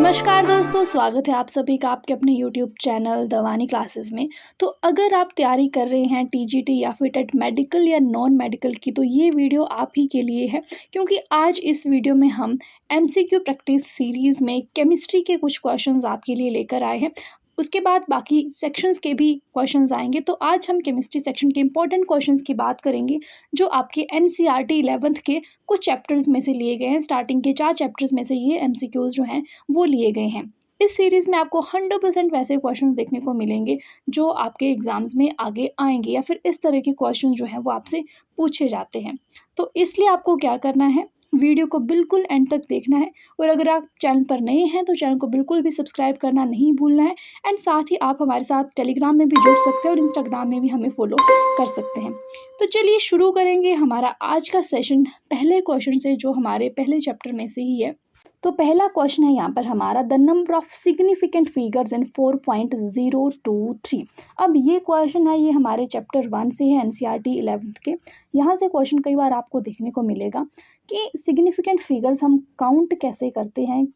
नमस्कार दोस्तों, स्वागत है आप सभी का आपके अपने यूट्यूब चैनल दवानी क्लासेस में। तो अगर आप तैयारी कर रहे हैं टीजीटी या फिर टेट मेडिकल या नॉन मेडिकल की, तो ये वीडियो आप ही के लिए है, क्योंकि आज इस वीडियो में हम एमसीक्यू प्रैक्टिस सीरीज़ में केमिस्ट्री के कुछ क्वेश्चंस आपके लिए लेकर आए हैं। उसके बाद बाकी सेक्शंस के भी क्वेश्चंस आएंगे। तो आज हम केमिस्ट्री सेक्शन के इंपॉर्टेंट क्वेश्चंस की बात करेंगे, जो आपके एनसीईआरटी 11th के कुछ चैप्टर्स में से लिए गए हैं। स्टार्टिंग के 4 चैप्टर्स में से ये एमसीक्यूज जो हैं वो लिए गए हैं। इस सीरीज़ में आपको 100% वैसे क्वेश्चंस देखने को मिलेंगे जो आपके एग्ज़ाम्स में आगे आएंगे, या फिर इस तरह के क्वेश्चन जो हैं वो आपसे पूछे जाते हैं। तो इसलिए आपको क्या करना है, वीडियो को बिल्कुल एंड तक देखना है। और अगर आप चैनल पर नए हैं तो चैनल को बिल्कुल भी सब्सक्राइब करना नहीं भूलना है। एंड साथ ही आप हमारे साथ टेलीग्राम में भी जुड़ सकते हैं और इंस्टाग्राम में भी हमें फॉलो कर सकते हैं। तो चलिए शुरू करेंगे हमारा आज का सेशन पहले क्वेश्चन से, जो हमारे पहले चैप्टर में से ही है। तो पहला क्वेश्चन है यहाँ पर हमारा, the number of significant figures in 4.023। अब ये क्वेश्चन है, ये हमारे चैप्टर 1 से है, एनसीईआरटी 11th के। यहाँ से क्वेश्चन कई बार आपको देखने को मिलेगा कि सिग्निफिकेंट फिगर्स हम काउंट कैसे करते हैं।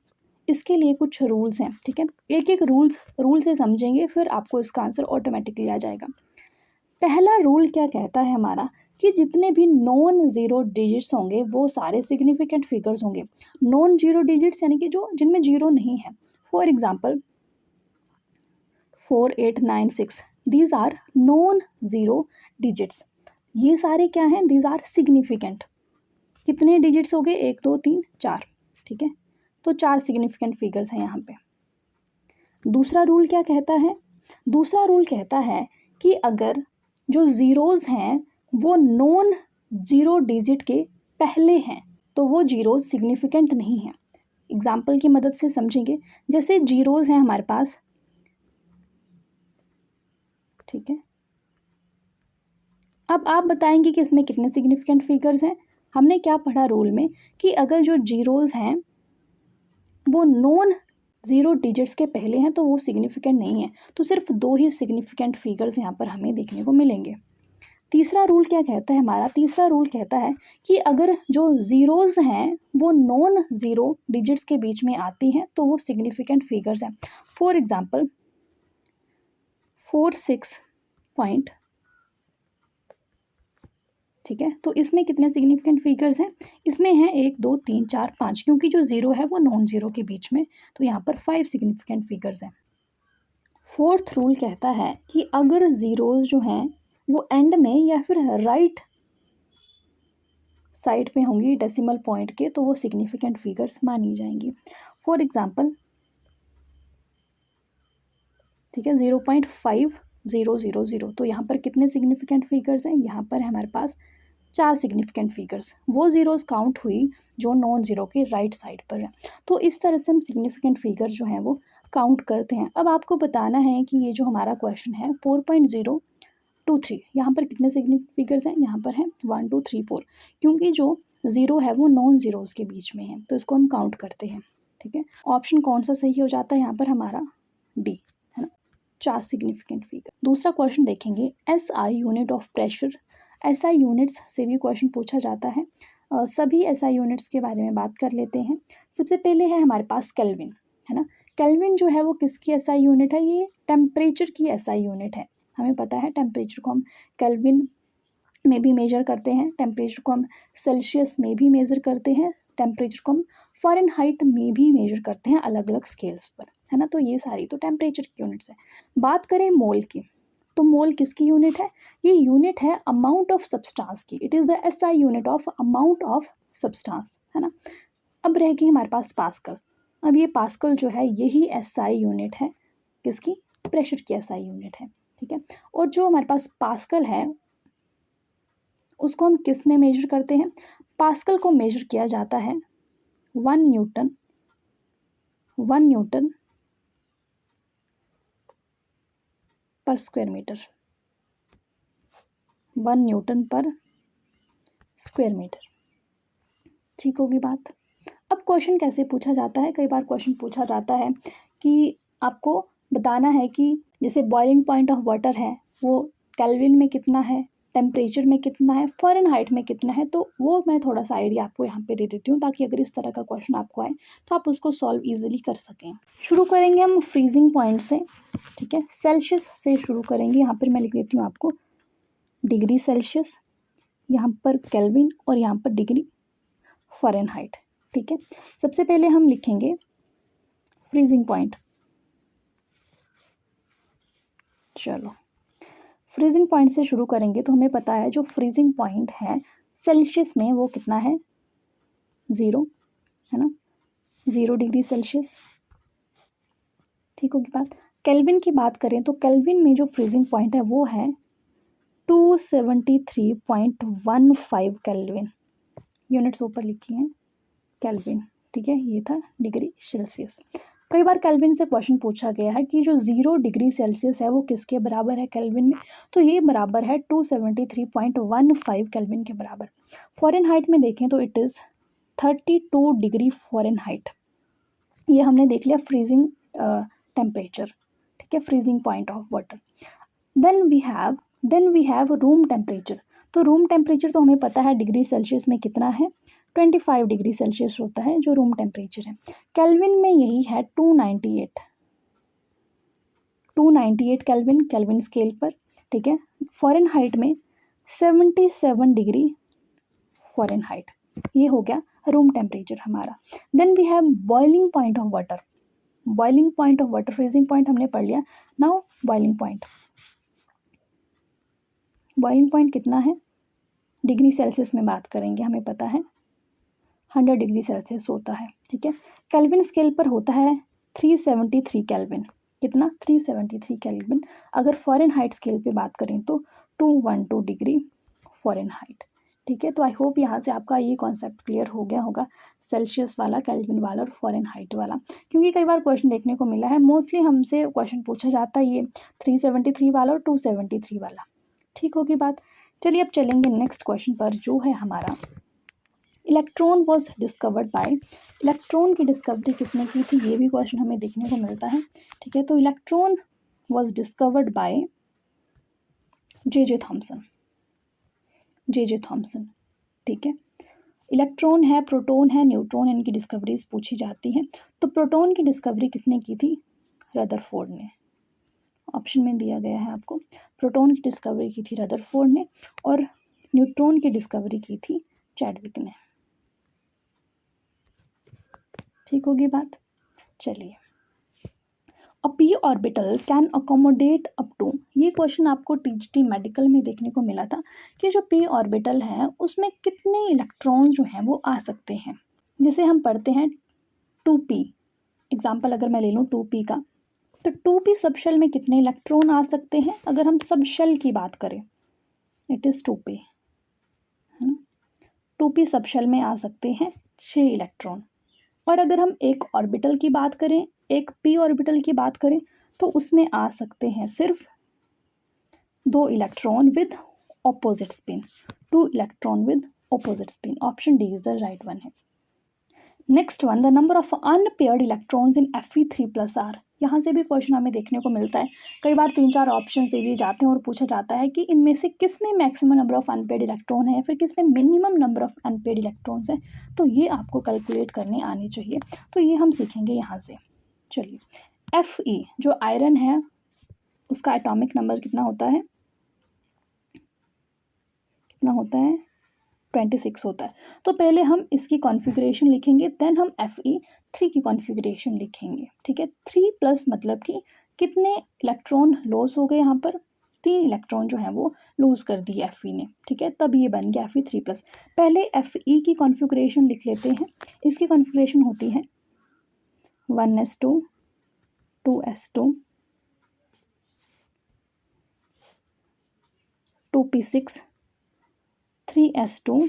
इसके लिए कुछ रूल्स हैं, ठीक है। एक एक रूल से समझेंगे, फिर आपको इसका आंसर ऑटोमेटिकली आ जाएगा। पहला रूल क्या कहता है हमारा, कि जितने भी नॉन ज़ीरो डिजिट्स होंगे वो सारे सिग्निफिकेंट फिगर्स होंगे। नॉन जीरो डिजिट्स यानी कि जो जिनमें जीरो नहीं है। For example 4, 8, 9, 6, these are non zero digits. ये सारे क्या हैं, दीज आर सिग्निफिकेंट। कितने डिजिट्स हो गए, 1, 2, 3, 4, ठीक है। तो 4 सिग्निफिकेंट फिगर्स हैं यहाँ पे। दूसरा रूल क्या कहता है, दूसरा रूल कहता है कि अगर जो ज़ीरोज़ हैं वो नॉन ज़ीरो डिजिट के पहले हैं तो वो जीरोज़ सिग्निफिकेंट नहीं हैं। एग्जाम्पल की मदद से समझेंगे, जैसे जीरोज़ हैं हमारे पास, ठीक है। अब आप बताएंगे कि इसमें कितने सिग्निफिकेंट फिगर्स हैं। हमने क्या पढ़ा रूल में, कि अगर जो जीरोज़ हैं वो नॉन ज़ीरो डिजिट्स के पहले हैं तो वो सिग्निफिकेंट नहीं है। तो सिर्फ 2 ही सिग्निफिकेंट फिगर्स यहाँ पर हमें देखने को मिलेंगे। तीसरा रूल क्या कहता है हमारा, तीसरा रूल कहता है कि अगर जो ज़ीरोज़ हैं वो नॉन ज़ीरो डिजिट्स के बीच में आती हैं तो वो सिग्निफिकेंट फिगर्स हैं। फॉर एग्जांपल 4, 6 पॉइंट, ठीक है। तो इसमें कितने सिग्निफिकेंट फिगर्स हैं, इसमें हैं 1, 2, 3, 4, 5, क्योंकि जो ज़ीरो है वो नॉन ज़ीरो के बीच में, तो यहाँ पर 5 सिग्निफिकेंट फिगर्स हैं। फोर्थ रूल कहता है कि अगर ज़ीरोज़ जो हैं वो एंड में या फिर राइट साइड पे होंगी डेसिमल पॉइंट के, तो वो सिग्निफिकेंट फिगर्स मानी जाएंगी। फॉर एग्जांपल, ठीक है, 0.5000, तो यहाँ पर कितने सिग्निफिकेंट फिगर्स हैं, यहाँ पर हमारे पास 4 सिग्निफिकेंट फिगर्स। वो ज़ीरोज़ काउंट हुई जो नॉन ज़ीरो के राइट साइड पर है। तो इस तरह से हम सिग्निफिकेंट फिगर जो हैं वो काउंट करते हैं। अब आपको बताना है कि ये जो हमारा क्वेश्चन है 4.023, यहाँ पर कितने सिग्निफिकेंट फिगर्स हैं, यहाँ पर हैं 1, 2, 3, 4, क्योंकि जो ज़ीरो है वो नॉन ज़ीरोज़ के बीच में है, तो इसको हम काउंट करते हैं, ठीक है। ऑप्शन कौन सा सही हो जाता है यहाँ पर हमारा, डी, है ना, 4 सिग्निफिकेंट फिगर। दूसरा क्वेश्चन देखेंगे, SI unit of pressure. SI units से भी क्वेश्चन पूछा जाता है। सभी SI यूनिट्स के बारे में बात कर लेते हैं। सबसे पहले है हमारे पास केल्विन, है ना। केल्विन जो है वो किसकी SI यूनिट है, ये टेम्परेचर की SI यूनिट है। हमें पता है टेम्परेचर को हम केल्विन में भी मेजर करते हैं, टेम्परेचर को हम सेल्सियस में भी मेज़र करते हैं, टेम्परेचर को हम फ़ारेनहाइट में भी मेजर करते हैं, अलग अलग स्केल्स पर, है ना। तो ये सारी तो टेम्परेचर की यूनिट्स है। बात करें मोल की, तो मोल किसकी यूनिट है, ये यूनिट है अमाउंट ऑफ सब्सटेंस की। It is the SI unit of amount of substance, है ना। अब रहेगी हमारे पास पास्कल। अब ये पास्कल जो है यही SI यूनिट है, किसकी, प्रेशर की SI यूनिट है, ठीक है। और जो हमारे पास पास्कल है उसको हम किस में मेजर करते हैं, पास्कल को मेजर किया जाता है 1 न्यूटन पर स्क्वायर मीटर, 1 न्यूटन पर स्क्वायर मीटर, ठीक होगी बात। अब क्वेश्चन कैसे पूछा जाता है, कई बार क्वेश्चन पूछा जाता है कि आपको बताना है कि जैसे बॉइलिंग पॉइंट ऑफ वाटर है वो केल्विन में कितना है, टेम्परेचर में कितना है, फ़ारेनहाइट में कितना है, तो वो मैं थोड़ा सा आइडिया आपको यहाँ पे दे देती हूँ ताकि अगर इस तरह का क्वेश्चन आपको आए तो आप उसको सॉल्व ईजिली कर सकें। शुरू करेंगे हम फ्रीजिंग पॉइंट से, ठीक है, सेल्सियस से शुरू करेंगे। यहाँ पर मैं लिख देती हूँ आपको डिग्री सेल्सियस, यहाँ पर केल्विन और यहाँ पर डिग्री फ़ारेनहाइट, ठीक है। सबसे पहले हम लिखेंगे फ्रीजिंग पॉइंट। चलो फ्रीजिंग पॉइंट से शुरू करेंगे तो हमें पता है जो फ्रीजिंग पॉइंट है सेल्सियस में वो कितना है, 0, है ना, 0 डिग्री सेल्सियस, ठीक होगी बात। केल्विन की बात करें तो केल्विन में जो फ्रीजिंग पॉइंट है वो है 273.15 केल्विन, यूनिट्स ऊपर लिखी हैं केल्विन, ठीक है, ये था डिग्री सेल्सियस। कई बार केल्विन से क्वेश्चन पूछा गया है कि जो 0 डिग्री सेल्सियस है वो किसके बराबर है केल्विन में, तो ये बराबर है 273.15 केल्विन के बराबर। फ़ारेनहाइट में देखें तो इट इज़ 32 डिग्री फ़ारेनहाइट। ये हमने देख लिया फ्रीजिंग टेम्परेचर, ठीक है, freezing point of water. Then we have room temperature. तो रूम टेम्परेचर तो हमें पता है डिग्री सेल्सियस में कितना है, 25 डिग्री सेल्सियस होता है जो रूम टेम्परेचर है। केल्विन में यही है 298 केल्विन, केल्विन स्केल पर, ठीक है। फ़ारेनहाइट में 77 डिग्री फ़ारेनहाइट, ये हो गया रूम टेम्परेचर हमारा। Then we have boiling point of water. Boiling point of water, freezing point हमने पढ़ लिया। Now boiling point, boiling point कितना है, डिग्री सेल्सियस में बात करेंगे, हमें पता है 100 डिग्री सेल्सियस होता है, ठीक है। केल्विन स्केल पर होता है 373 केल्विन, कितना, 373 केल्विन। अगर फ़ारेनहाइट स्केल पे बात करें तो 212 डिग्री फ़ारेनहाइट, ठीक है। तो आई होप यहाँ से आपका ये कॉन्सेप्ट क्लियर हो गया होगा, सेल्सियस वाला, केल्विन वाला और फ़ारेनहाइट वाला, क्योंकि कई बार क्वेश्चन देखने को मिला है, मोस्टली हमसे क्वेश्चन पूछा जाता है ये 373 वाला और 273 वाला, ठीक होगी बात। चलिए अब चलेंगे नेक्स्ट क्वेश्चन पर जो है हमारा electron was discovered by. Electron की डिस्कवरी किसने की थी, ये भी क्वेश्चन हमें देखने को मिलता है, ठीक है। तो electron was discovered by J Thomson, J Thomson, ठीक है। इलेक्ट्रॉन है, प्रोटॉन है, न्यूट्रॉन, इनकी डिस्कवरीज पूछी जाती हैं। तो प्रोटॉन की डिस्कवरी किसने की थी, रदरफोर्ड ने, ऑप्शन में दिया गया है आपको। प्रोटॉन की डिस्कवरी की थी रदरफोर्ड ने और न्यूट्रॉन की डिस्कवरी की थी चैडविक ने, ठीक होगी बात। चलिए, a p orbital can accommodate up to, ये क्वेश्चन आपको टीजीटी मेडिकल में देखने को मिला था कि जो पी ऑर्बिटल है उसमें कितने इलेक्ट्रॉन्स जो हैं वो आ सकते हैं। जैसे हम पढ़ते हैं 2p, एग्जाम्पल अगर मैं ले लूँ 2p का, तो 2p सब शेल में कितने इलेक्ट्रॉन आ सकते हैं, अगर हम सब शेल की बात करें, इट इज़ 2p, है ना, 2p सब शेल में आ सकते हैं 6 इलेक्ट्रॉन। और अगर हम एक ऑर्बिटल की बात करें, एक पी ऑर्बिटल की बात करें, तो उसमें आ सकते हैं सिर्फ 2 electron with opposite spin, 2 electron with opposite spin, option D is the right one है। Next one, the number of unpaired electrons in Fe3+R, यहाँ से भी क्वेश्चन हमें देखने को मिलता है। कई बार 3-4 ऑप्शन दे दिए जाते हैं और पूछा जाता है कि इनमें से किस में maximum number of unpaired electron है या फिर किस में minimum number of unpaired electrons है, तो ये आपको कैलकुलेट करने आनी चाहिए। तो ये हम सीखेंगे यहाँ से। चलिए, Fe जो आयरन है उसका एटॉमिक नंबर कितना होता है, 26 होता है। तो पहले हम इसकी कॉन्फ़िगरेशन लिखेंगे, देन हम Fe3 की कॉन्फ़िगरेशन लिखेंगे, ठीक है। 3+ मतलब कि कितने इलेक्ट्रॉन लॉस हो गए, यहाँ पर 3 इलेक्ट्रॉन जो हैं वो लूज़ कर दिए Fe ने, ठीक है, तब ये बन गया Fe3+। पहले Fe की कॉन्फ़िगरेशन लिख लेते हैं। इसकी कॉन्फ़िगरेशन होती है 1s2 2s2 2p6 3s2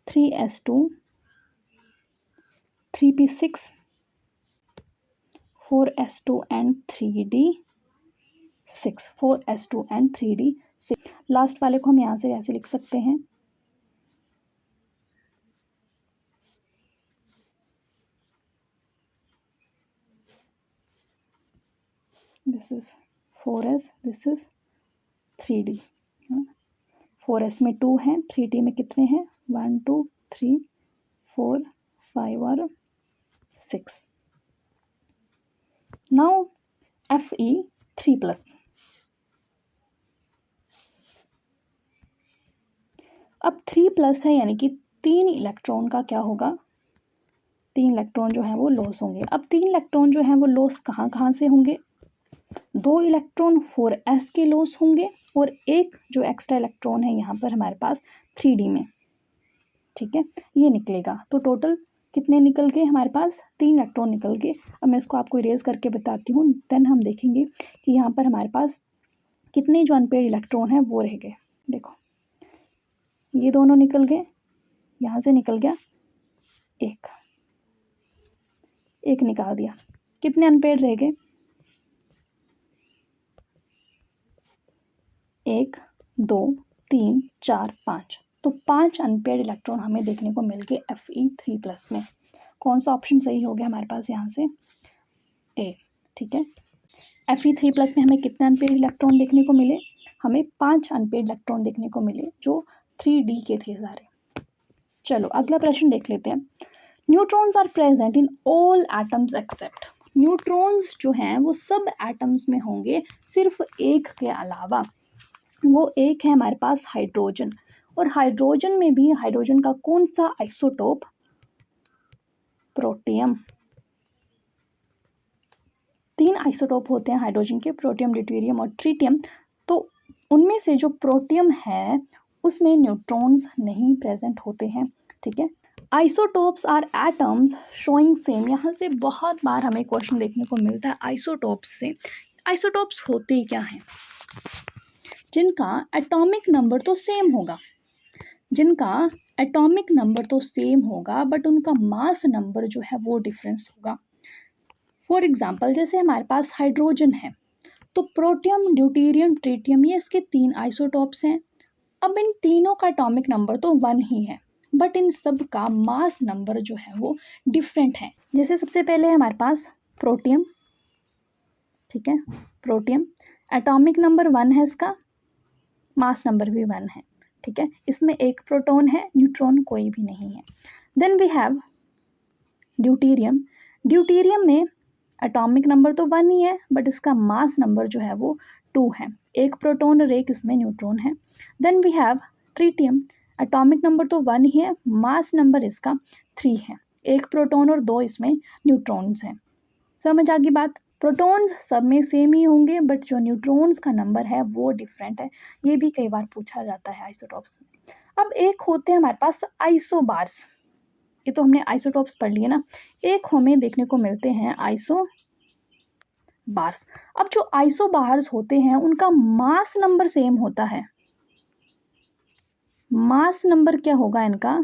3s2 3p6 4s2 and 3d6, 4s2 and 3d6। Last वाले को हम यहाँ से ऐसे लिख सकते हैं, this is 4s, this is 3d, 4s में 2 हैं, 3d में कितने हैं 1 2 3 4 5 और 6। नाउ Fe3+, अब 3+ है यानी कि 3 इलेक्ट्रॉन का क्या होगा, 3 इलेक्ट्रॉन जो है वो लॉस होंगे। अब 3 इलेक्ट्रॉन जो है वो लॉस कहाँ कहाँ से होंगे, 2 इलेक्ट्रॉन 4s के लॉस होंगे और एक जो एक्स्ट्रा इलेक्ट्रॉन है यहाँ पर हमारे पास 3d में, ठीक है, ये निकलेगा। तो टोटल कितने निकल गए हमारे पास, 3 इलेक्ट्रॉन इलेक्ट्रॉन निकल गए। अब मैं इसको आपको इरेज करके बताती हूँ, देन हम देखेंगे कि यहाँ पर हमारे पास कितने जो अनपेड इलेक्ट्रॉन हैं वो रह गए। देखो ये दोनों निकल गए, यहाँ से निकल गया एक निकाल दिया, कितने अनपेड रह गए 1 2 3 4 5, तो 5 अनपेड इलेक्ट्रॉन हमें देखने को मिल गए Fe3+ में। कौन सा ऑप्शन सही हो गया हमारे पास यहाँ से, ए, ठीक है। Fe3+ में हमें कितने अनपेड इलेक्ट्रॉन देखने को मिले, हमें 5 अनपेड इलेक्ट्रॉन देखने को मिले जो 3d के थे सारे। चलो अगला प्रश्न देख लेते हैं। Neutrons are present in all atoms except, neutrons जो हैं वो सब एटम्स में होंगे सिर्फ एक के अलावा, वो एक है हमारे पास हाइड्रोजन। और हाइड्रोजन में भी हाइड्रोजन का कौन सा आइसोटोप, प्रोटियम। 3 आइसोटोप होते हैं हाइड्रोजन के, प्रोटियम ड्यूटेरियम और ट्रिटियम। तो उनमें से जो प्रोटियम है उसमें न्यूट्रॉन्स नहीं प्रेजेंट होते हैं, ठीक है। Isotopes are atoms showing same, यहाँ से बहुत बार हमें क्वेश्चन देखने को मिलता है आइसोटोप्स से। आइसोटोप्स होते क्या हैं, जिनका एटॉमिक नंबर तो सेम होगा, जिनका एटॉमिक नंबर तो सेम होगा बट उनका मास नंबर जो है वो डिफरेंस होगा। फॉर एग्जांपल जैसे हमारे पास हाइड्रोजन है, तो प्रोटियम ड्यूटेरियम ट्रिटियम ये इसके 3 आइसोटोप्स हैं। अब इन तीनों का एटॉमिक नंबर तो 1 ही है बट इन सब का मास नंबर जो है वो डिफरेंट है। जैसे सबसे पहले हमारे पास प्रोटियम, ठीक है, प्रोटियम एटॉमिक नंबर 1 है, इसका मास नंबर भी 1 है, ठीक है। इसमें एक प्रोटॉन है, न्यूट्रॉन कोई भी नहीं है। Then we have deuterium, deuterium में एटॉमिक नंबर तो 1 ही है बट इसका मास नंबर जो है वो 2 है, एक प्रोटॉन और एक इसमें न्यूट्रॉन है। Then we have tritium, atomic number तो 1 ही है, मास नंबर इसका 3 है, एक प्रोटॉन और 2 इसमें न्यूट्रॉन्स हैं। समझ आ गई बात, प्रोटॉन्स सब में सेम ही होंगे बट जो न्यूट्रॉन्स का नंबर है वो डिफरेंट है, ये भी कई बार पूछा जाता है आइसोटॉप्स में। अब एक होते हैं हमारे पास आइसोबार्स, ये तो हमने आइसोटॉप्स पढ़ लिए ना, एक हमें देखने को मिलते हैं आइसोबार्स। अब जो आइसोबार्स होते हैं उनका मास नंबर सेम होता है, मास नंबर क्या होगा इनका,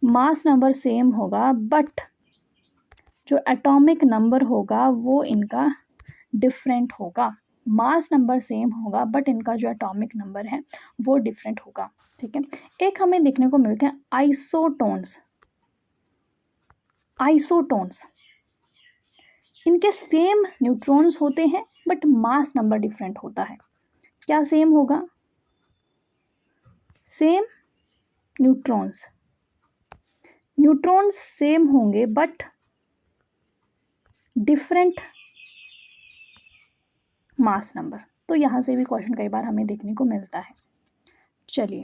मास नंबर सेम होगा बट जो एटॉमिक नंबर होगा वो इनका डिफरेंट होगा। मास नंबर सेम होगा बट इनका जो एटॉमिक नंबर है वो डिफरेंट होगा, ठीक है। एक हमें देखने को मिलते हैं आइसोटोन्स, आइसोटोन्स इनके सेम न्यूट्रॉन्स होते हैं बट मास नंबर डिफरेंट होता है। क्या सेम होगा, सेम न्यूट्रॉन्स, न्यूट्रॉन्स सेम होंगे बट डिफरेंट मास नंबर। तो यहाँ से भी क्वेश्चन कई बार हमें देखने को मिलता है। चलिए,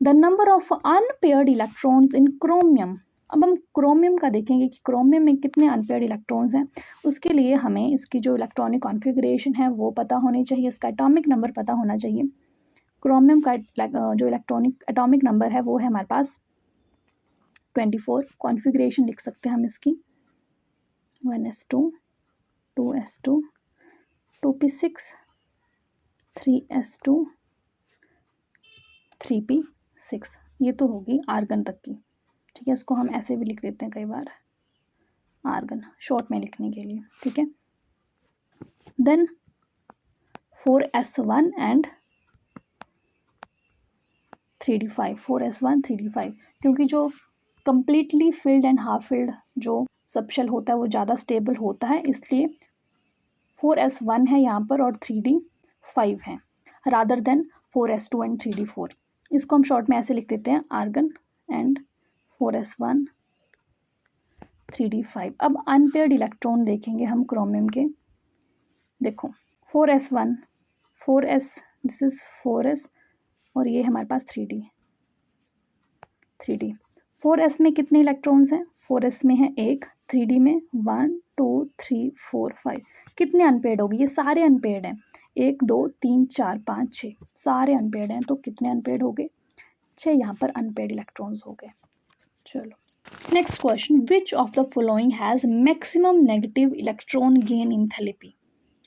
the number of unpaired electrons in chromium, अब हम क्रोमियम का देखेंगे कि क्रोमियम में कितने अनपेयर्ड इलेक्ट्रॉन्स हैं। उसके लिए हमें इसकी जो इलेक्ट्रॉनिक कॉन्फ़िगरेशन है वो पता होनी चाहिए, इसका एटॉमिक नंबर पता होना चाहिए। क्रोमियम का जो इलेक्ट्रॉनिक एटॉमिक नंबर है वो है हमारे पास 24, कॉन्फ़िगरेशन लिख सकते हैं हम इसकी 1s2 2s2 2p6 3s2 3p6, ये तो होगी आर्गन तक की, ठीक है। इसको हम ऐसे भी लिख देते हैं कई बार आर्गन शॉर्ट में लिखने के लिए, ठीक है। Then 4s1 and 3d5, 4s1 3d5, क्योंकि जो completely filled and half filled जो सबशेल होता है वो ज़्यादा स्टेबल होता है, इसलिए 4s1 है यहाँ पर और 3d5 है। Rather than 4s2 and 3d4। इसको हम शॉर्ट में ऐसे लिख देते हैं, आर्गन एंड 4s1 3d5। अब अनपेयर्ड इलेक्ट्रॉन देखेंगे हम क्रोमियम के। देखो 4s1 4s, this is 4s और ये हमारे पास 3d 4s में कितने इलेक्ट्रॉन्स हैं? 4s में है एक, 3d में 1 2 3 4 5। कितने अनपेयर्ड होगी? ये सारे अनपेयर्ड हैं, 1 2 3 4 5 6 सारे अनपेयर्ड हैं। तो कितने अनपेयर्ड हो गए? 6 यहाँ पर अनपेयर्ड इलेक्ट्रॉन्स हो गए। चलो next question, which of the following has maximum negative electron gain enthalpy.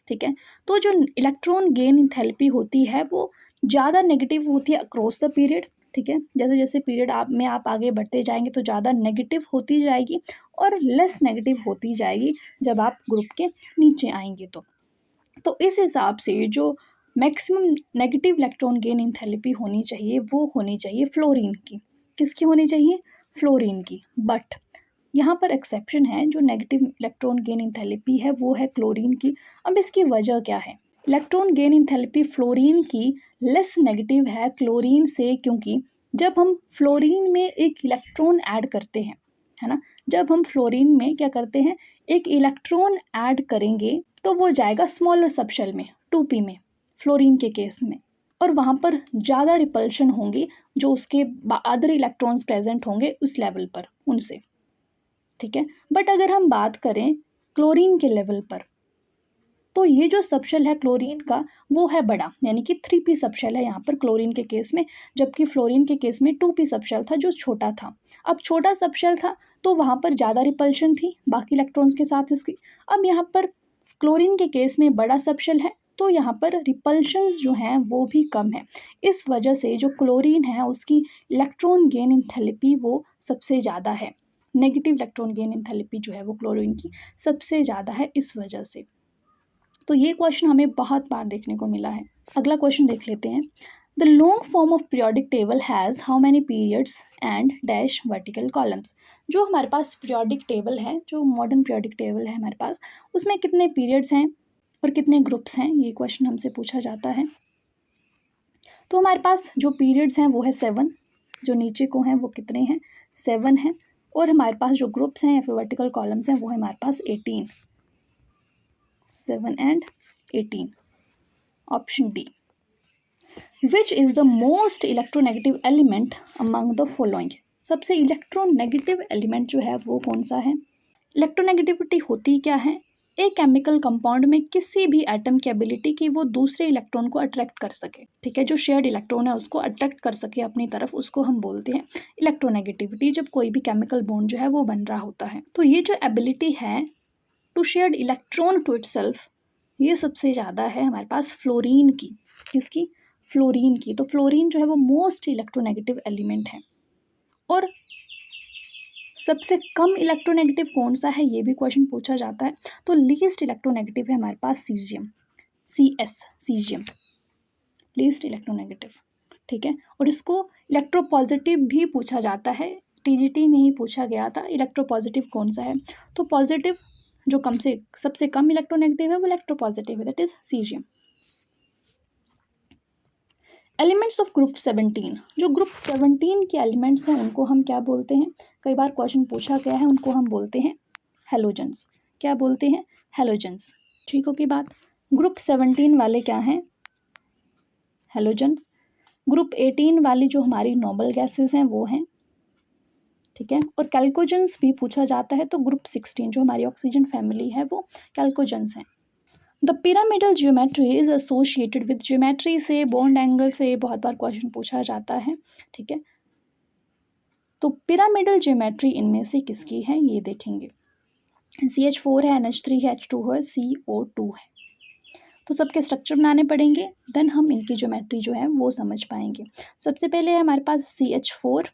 ठीक है, तो जो इलेक्ट्रॉन गेन इंथैल्पी होती है वो ज़्यादा नेगेटिव होती है अक्रॉस द पीरियड। ठीक है, जैसे जैसे पीरियड आप आगे बढ़ते जाएंगे तो ज़्यादा नेगेटिव होती जाएगी और लेस नेगेटिव होती जाएगी जब आप ग्रुप के नीचे आएंगे। तो इस हिसाब से जो maximum negative electron gain enthalpy होनी चाहिए वो होनी चाहिए फ्लोरीन की। किसकी होनी चाहिए? फ्लोरीन की। बट यहाँ पर एक्सेप्शन है, जो नेगेटिव इलेक्ट्रॉन गेन इंथैल्पी है वो है क्लोरीन की। अब इसकी वजह क्या है? इलेक्ट्रॉन गेन इंथैल्पी फ्लोरीन की लेस नेगेटिव है क्लोरीन से, क्योंकि जब हम फ्लोरीन में एक इलेक्ट्रॉन ऐड करते हैं, है ना, जब हम फ्लोरीन में क्या करते हैं, एक इलेक्ट्रॉन ऐड करेंगे तो वो जाएगा स्मॉलर सबशेल में, 2p में, फ्लोरीन के केस में, और वहाँ पर ज़्यादा रिपल्शन होंगी जो उसके अदर इलेक्ट्रॉन्स प्रेजेंट होंगे उस लेवल पर उनसे। ठीक है, बट अगर हम बात करें क्लोरीन के लेवल पर, तो ये जो सबशेल है क्लोरीन का वो है बड़ा, यानी कि 3p सबशेल है यहाँ पर क्लोरीन के केस में, जबकि फ्लोरीन के केस में 2p सबशेल था जो छोटा था। अब छोटा सबशेल था तो वहाँ पर ज़्यादा रिपल्शन थी बाकी इलेक्ट्रॉन्स के साथ इसकी। अब यहाँ पर क्लोरीन के केस में बड़ा सबशेल है तो यहाँ पर रिपल्शंस जो हैं वो भी कम है। इस वजह से जो क्लोरीन है उसकी इलेक्ट्रॉन गेन इंथैल्पी वो सबसे ज़्यादा है। नेगेटिव इलेक्ट्रॉन गेन इंथैल्पी जो है वो क्लोरीन की सबसे ज़्यादा है इस वजह से। तो ये क्वेश्चन हमें बहुत बार देखने को मिला है। अगला क्वेश्चन देख लेते हैं। The long form of periodic table has how many periods and dash vertical columns. जो हमारे पास पीरियोडिक टेबल है, जो मॉडर्न पीरियोडिक टेबल है हमारे पास, उसमें कितने पीरियड्स हैं और कितने ग्रुप्स हैं, ये क्वेश्चन हमसे पूछा जाता है। तो हमारे पास जो पीरियड्स हैं वो है 7, जो नीचे को हैं वो कितने हैं? 7 हैं, और हमारे पास जो ग्रुप्स हैं या फिर वर्टिकल कॉलम्स हैं वो है हमारे पास 18, 7 and 18। Option D. Which is the most electronegative element among the following. सबसे इलेक्ट्रोनेगेटिव एलिमेंट जो है वो कौन सा है? इलेक्ट्रोनेगेटिविटी होती क्या है? एक केमिकल कंपाउंड में किसी भी एटम की एबिलिटी कि वो दूसरे इलेक्ट्रॉन को अट्रैक्ट कर सके। ठीक है, जो शेयर्ड इलेक्ट्रॉन है उसको अट्रैक्ट कर सके अपनी तरफ, उसको हम बोलते हैं इलेक्ट्रोनेगेटिविटी, जब कोई भी केमिकल बॉन्ड जो है वो बन रहा होता है। तो ये जो एबिलिटी है to shared electron to itself, ये सबसे ज़्यादा है हमारे पास फ्लोरीन की। किसकी? फ्लोरीन की। तो फ्लोरीन जो है वो मोस्ट इलेक्ट्रोनेगेटिव एलिमेंट है। और सबसे कम इलेक्ट्रोनेगेटिव कौन सा है, ये भी क्वेश्चन पूछा जाता है। तो लीस्ट इलेक्ट्रोनेगेटिव है हमारे पास सीजियम, सीजियम लीस्ट इलेक्ट्रोनेगेटिव। ठीक है, और इसको इलेक्ट्रोपॉजिटिव भी पूछा जाता है, टीजीटी में ही पूछा गया था इलेक्ट्रोपॉजिटिव कौन सा है। तो पॉजिटिव जो सबसे कम इलेक्ट्रोनेगेटिव है वो इलेक्ट्रोपॉजिटिव है, that is caesium. Elements of group 17, जो ग्रुप 17 के एलिमेंट्स हैं उनको हम क्या बोलते हैं? कई बार क्वेश्चन पूछा गया है, उनको हम बोलते हैं हेलोजेंस। क्या बोलते हैं? हेलोजेंस। ठीक हो की बात। ग्रुप 17 वाले क्या हैं? हेलोजेंस। ग्रुप 18 वाली जो हमारी नोबल गैसेस हैं वो हैं। ठीक है, और कैल्कोजेंस भी पूछा जाता है। तो ग्रुप 16 जो हमारी ऑक्सीजन फैमिली है वो कैल्कोजेंस हैं। The pyramidal geometry is associated with geometry से, बॉन्ड एंगल से बहुत बार क्वेश्चन पूछा जाता है। ठीक है, तो पिरामिडल ज्योमेट्री इनमें से किसकी है ये देखेंगे। CH4 है, NH3 है, H2 है, CO2 है। तो सबके स्ट्रक्चर बनाने पड़ेंगे, देन हम इनकी ज्योमेट्री जो है वो समझ पाएंगे। सबसे पहले है हमारे पास CH4।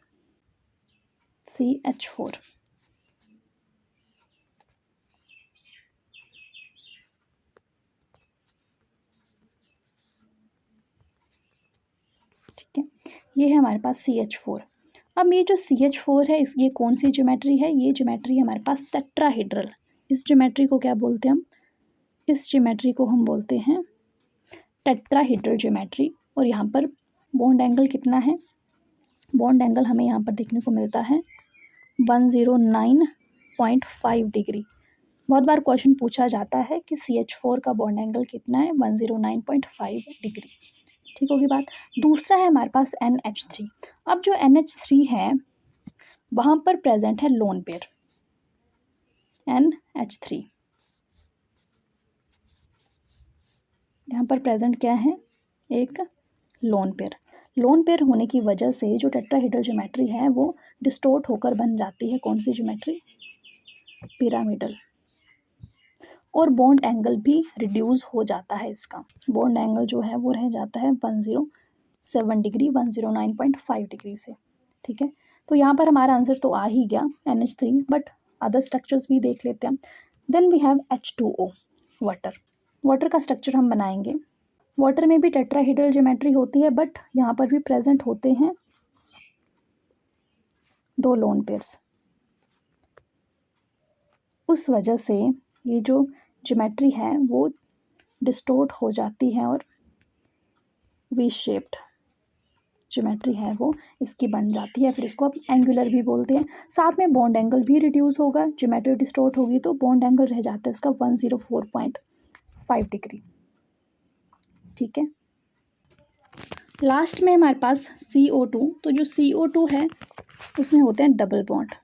ठीक है, ये है हमारे पास CH4। अब ये जो CH4 है ये कौन सी ज्योमेट्री है? ये ज्योमेट्री है हमारे पास टेट्राहेड्रल। इस ज्योमेट्री को क्या बोलते हैं हम? इस ज्योमेट्री को हम बोलते हैं टेट्राहेड्रल ज्योमेट्री। और यहाँ पर बॉन्ड एंगल कितना है, बॉन्ड एंगल हमें यहाँ पर देखने को मिलता है 109.5 डिग्री। बहुत बार क्वेश्चन पूछा जाता है कि CH4 का बॉन्ड एंगल कितना है, 109.5 डिग्री। ठीक होगी बात। दूसरा है हमारे पास NH3। अब जो NH3 है वहाँ पर प्रेजेंट है लोन पेयर NH3। यहाँ पर प्रेजेंट क्या है, एक लोन पेयर। लोन पेयर होने की वजह से जो टेट्राहेड्रल ज्योमेट्री है वो डिस्टोर्ट होकर बन जाती है। कौन सी ज्योमेट्री, पिरामिडल। और बॉन्ड एंगल भी रिड्यूस हो जाता है इसका, बॉन्ड एंगल जो है वो रह जाता है 107 डिग्री 109.5 डिग्री से। ठीक है, तो यहाँ पर हमारा आंसर तो आ ही गया NH3, बट अदर स्ट्रक्चर्स भी देख लेते हैं। Then we have H2O, water. Water का स्ट्रक्चर हम बनाएंगे। वाटर में भी टेट्राहेड्रल ज्योमेट्री होती है, बट यहाँ पर भी प्रेजेंट होते हैं 2 लोन पेयर्स। उस वजह से ये जो ज्योमेट्री है वो डिस्टोर्ट हो जाती है और वी शेप्ड ज्योमेट्री है वो इसकी बन जाती है। फिर इसको आप एंगुलर भी बोलते हैं। साथ में बॉन्ड एंगल भी रिड्यूस होगा, ज्योमेट्री डिस्टोर्ट होगी तो बॉन्ड एंगल रह जाता है इसका 104.5 डिग्री। ठीक है, लास्ट में हमारे पास CO2। तो जो CO2 है उसमें होते हैं डबल बॉन्ड।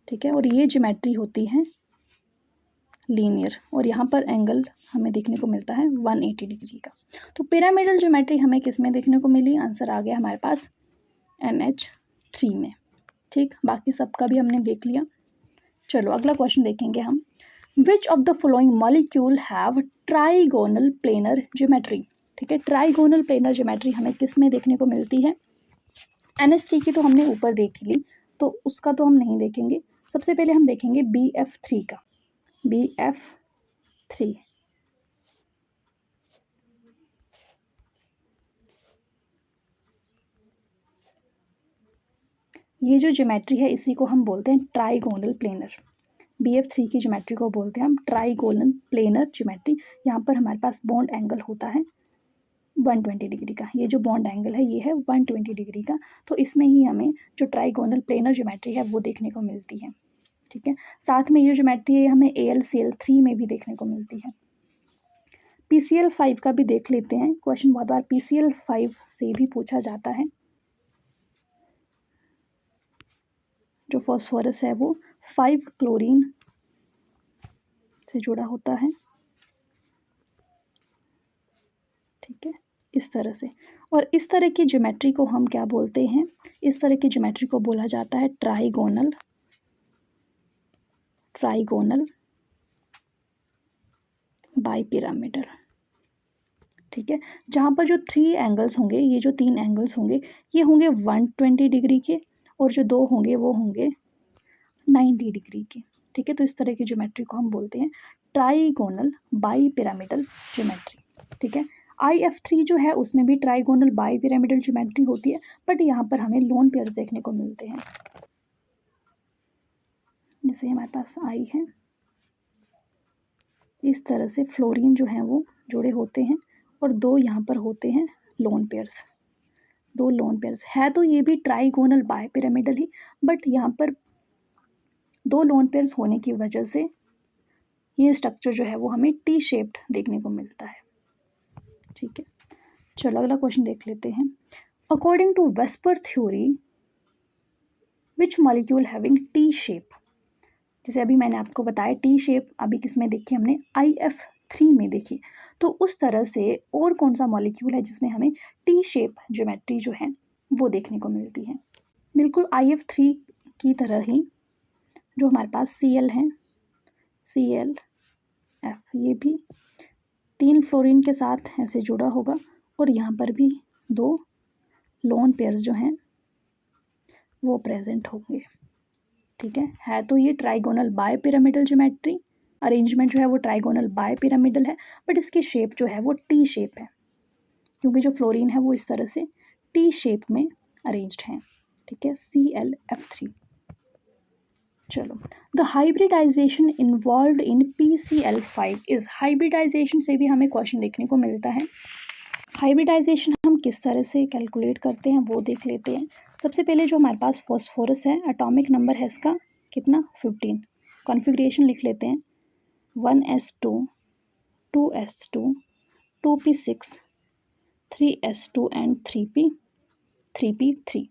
ठीक है, और ये ज्योमेट्री होती है लीनियर, और यहाँ पर एंगल हमें देखने को मिलता है 180 डिग्री का। तो पिरामिडल ज्योमेट्री हमें किस में देखने को मिली, आंसर आ गया हमारे पास NH3 में। ठीक, बाकी सबका भी हमने देख लिया। चलो अगला क्वेश्चन देखेंगे हम। Which of the following molecule have trigonal planar geometry. ठीक है, ट्राइगोनल प्लेनर ज्योमेट्री हमें किस में देखने को मिलती है। NH3 की तो हमने ऊपर देख ली, तो उसका तो हम नहीं देखेंगे। सबसे पहले हम देखेंगे BF3 का। BF3 ये जो ज्योमेट्री है इसी को हम बोलते हैं ट्राइगोनल प्लेनर। BF3 की ज्योमेट्री को बोलते हैं हम ट्राइगोनल प्लेनर ज्योमेट्री। यहाँ पर हमारे पास बॉन्ड एंगल होता है 120 डिग्री का। ये जो बॉन्ड एंगल है ये है 120 डिग्री का। तो इसमें ही हमें जो ट्राइगोनल प्लेनर ज्योमेट्री है वो देखने को मिलती है। ठीक है, साथ में ये ज्योमेट्री है हमें AlCl3 में भी देखने को मिलती है। PCl5 का भी देख लेते हैं। क्वेश्चन बहुत बार PCl5 से भी पूछा जाता है। जो फॉस्फोरस है वो 5 क्लोरीन से जुड़ा होता है। ठीक है, इस तरह से। और इस तरह की ज्योमेट्री को हम क्या बोलते हैं, इस तरह की ज्योमेट्री को बोला जाता है ट्राइगोनल बाइपिरामिडल। ठीक है, जहाँ पर जो 3 एंगल्स होंगे, ये जो 3 एंगल्स होंगे ये होंगे 120 डिग्री के, और जो 2 होंगे वो होंगे 90 डिग्री के। ठीक है, तो इस तरह की ज्योमेट्री को हम बोलते हैं ट्राइगोनल बाइपिरामिडल ज्योमेट्री। ठीक है, IF3 जो है उसमें भी ट्राइगोनल बाइपिरामिडल ज्योमेट्री होती है, बट यहाँ पर हमें लोन पेयर्स देखने को मिलते हैं। जैसे हमारे पास I है, इस तरह से फ्लोरीन जो है वो जुड़े होते हैं, और 2 यहाँ पर होते हैं लोन पेयर्स। 2 लोन पेयर्स है तो ये भी ट्राइगोनल बाइपिरामिडल ही, बट यहाँ पर 2 लोन पेयर्स होने की वजह से ये स्ट्रक्चर जो है वो हमें T शेप्ड देखने को मिलता है। ठीक है, चलो अगला क्वेश्चन देख लेते हैं। According to VSEPR theory which molecule having T shape. जैसे अभी मैंने आपको बताया T शेप अभी किस में देखी, हमने IF3 में देखी। तो उस तरह से और कौन सा मॉलिक्यूल है जिसमें हमें T शेप ज्योमेट्री जो है वो देखने को मिलती है। बिल्कुल IF3 की तरह ही जो हमारे पास Cl है, ClF, ये भी 3 फ्लोरीन के साथ ऐसे जुड़ा होगा, और यहाँ पर भी 2 लोन पेयर्स जो हैं वो प्रेजेंट होंगे। ठीक है तो ये ट्राइगोनल बाइपिरामिडल ज्योमेट्री अरेंजमेंट जो है वो ट्राइगोनल बाइपिरामिडल है, बट इसकी शेप जो है वो T शेप है, क्योंकि जो फ्लोरीन है वो इस तरह से T शेप में अरेंज्ड है। ठीक है, ClF3। चलो, the hybridization involve in PCl5 is, hybridization से भी हमें क्वेश्चन देखने को मिलता है। हाइब्रिडाइजेशन हम किस तरह से कैलकुलेट करते हैं वो देख लेते हैं। सबसे पहले जो हमारे पास फॉस्फोरस है, एटॉमिक नंबर है इसका कितना 15। कॉन्फ़िगरेशन लिख लेते हैं 1s2 2s2 2p6 3s2 and 3p3।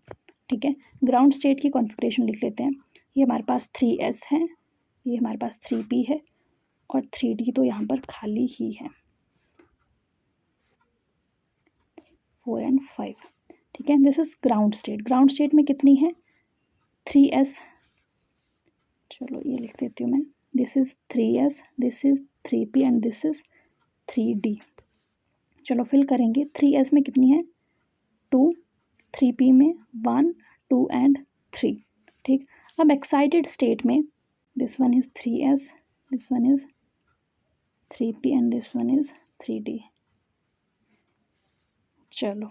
ठीक है, ग्राउंड स्टेट की कॉन्फ़िगरेशन लिख लेते हैं। ये हमारे पास 3s है, ये हमारे पास 3p है और 3d तो यहाँ पर खाली ही है, 4 एंड 5। ठीक है, this is ground state. Ground state में कितनी है 3s, चलो ये लिख देती हूँ मैं, this is 3s, this is 3p and this is 3d। चलो फिल करेंगे, 3s में कितनी है 2, 3p में 1 2 एंड 3। ठीक, अब एक्साइटेड स्टेट में this one is 3s, this one is 3p and this one is 3d। चलो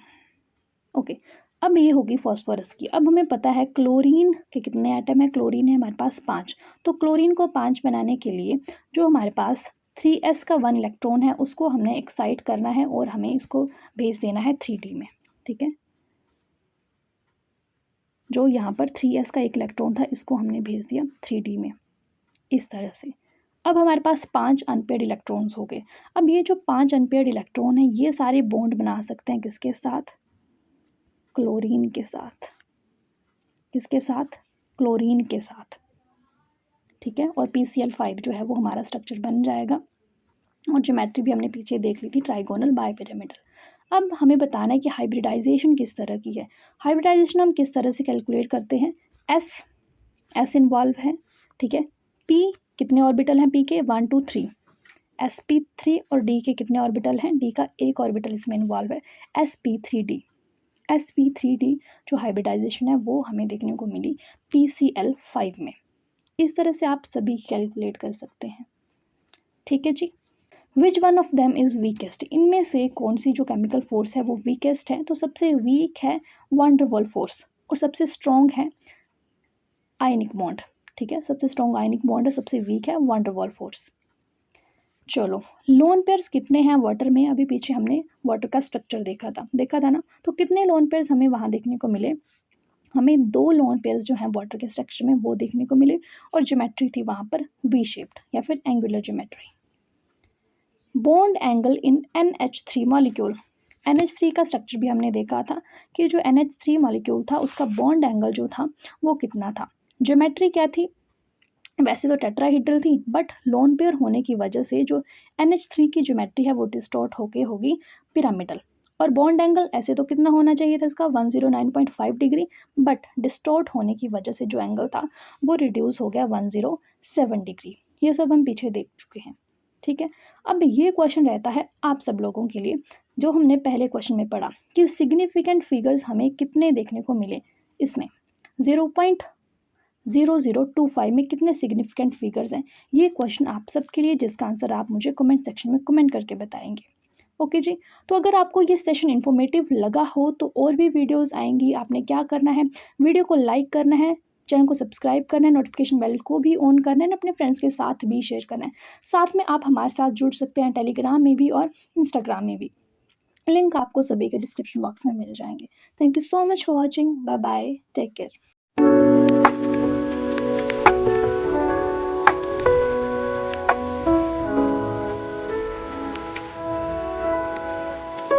ओके, अब ये होगी फॉस्फोरस की। अब हमें पता है क्लोरीन के कितने एटम है, क्लोरीन है हमारे पास 5। तो क्लोरीन को 5 बनाने के लिए जो हमारे पास 3s का 1 इलेक्ट्रॉन है उसको हमने एक्साइट करना है और हमें इसको भेज देना है 3d में। ठीक है, जो यहाँ पर 3s का 1 इलेक्ट्रॉन था इसको हमने भेज दिया 3d में, इस तरह से। अब हमारे पास 5 अनपेयर्ड इलेक्ट्रॉन्स हो गए। अब ये जो 5 अनपेयर्ड इलेक्ट्रॉन हैं ये सारे बॉन्ड बना सकते हैं किसके साथ, क्लोरीन के साथ। किसके साथ, क्लोरीन के साथ। ठीक है, और PCl5 जो है वो हमारा स्ट्रक्चर बन जाएगा। और ज्योमेट्री भी हमने पीछे देख ली थी, ट्राइगोनल बाइपिरामिडल। अब हमें बताना है कि हाइब्रिडाइजेशन किस तरह की है। हाइब्रिडाइजेशन हम किस तरह से कैलकुलेट करते हैं, एस इन्वॉल्व है। ठीक है, P कितने ऑर्बिटल हैं, P के 1 2 3, sp3 और D के कितने ऑर्बिटल हैं, D का एक ऑर्बिटल इसमें इन्वॉल्व है, sp3d जो हाइब्रिडाइजेशन है वो हमें देखने को मिली PCl5 में। इस तरह से आप सभी कैलकुलेट कर सकते हैं। ठीक है जी, which one of them is weakest, इनमें से कौन सी जो केमिकल फोर्स है वो वीकेस्ट है। तो सबसे वीक है वान डेर वाल्स फोर्स और सबसे स्ट्रॉन्ग है आयनिक बॉन्ड। ठीक है, सबसे स्ट्रॉन्ग आयनिक बॉन्ड है, सबसे वीक है वान डेर वाल्स फोर्स। चलो, लोन पेयर्स कितने हैं वाटर में, अभी पीछे हमने वाटर का स्ट्रक्चर देखा था ना, तो कितने लोन पेयर्स हमें वहाँ देखने को मिले, हमें 2 लोन पेयर्स जो हैं वाटर के स्ट्रक्चर में वो देखने को मिले और ज्योमेट्री थी वहाँ पर वी शेप्ड या फिर angular geometry. Bond angle in NH3 molecule, NH3 का स्ट्रक्चर भी हमने देखा था कि जो NH3 मॉलिक्यूल था उसका बॉन्ड एंगल जो था वो कितना था। ज्योमेट्री क्या थी, वैसे तो टेट्राहीड्रल थी बट लोन पेयर होने की वजह से जो NH3 की ज्योमेट्री है वो डिस्टॉर्ट होके होगी पिरामिडल। और बॉन्ड एंगल ऐसे तो कितना होना चाहिए था इसका 109.5 डिग्री, बट डिस्टॉर्ट होने की वजह से जो एंगल था वो रिड्यूस हो गया 107 डिग्री। ये सब हम पीछे देख चुके हैं। ठीक है, अब ये क्वेश्चन रहता है आप सब लोगों के लिए जो हमने पहले क्वेश्चन में पढ़ा कि सिग्निफिकेंट फिगर्स हमें कितने देखने को मिले, इसमें 0.0025 में कितने सिग्निफिकेंट फिगर्स हैं। ये क्वेश्चन आप सबके लिए जिसका आंसर आप मुझे कमेंट सेक्शन में कमेंट करके बताएंगे। ओके जी, तो अगर आपको ये सेशन इन्फॉर्मेटिव लगा हो तो और भी वीडियोस आएंगी। आपने क्या करना है, वीडियो को लाइक करना है, चैनल को सब्सक्राइब करना है, नोटिफिकेशन बेल को भी ऑन करना है, अपने फ्रेंड्स के साथ भी शेयर करना है। साथ में आप हमारे साथ जुड़ सकते हैं टेलीग्राम में भी और इंस्टाग्राम में भी, लिंक आपको सभी के डिस्क्रिप्शन बॉक्स में मिल जाएंगे। Thank you so much for watching, bye bye, take care.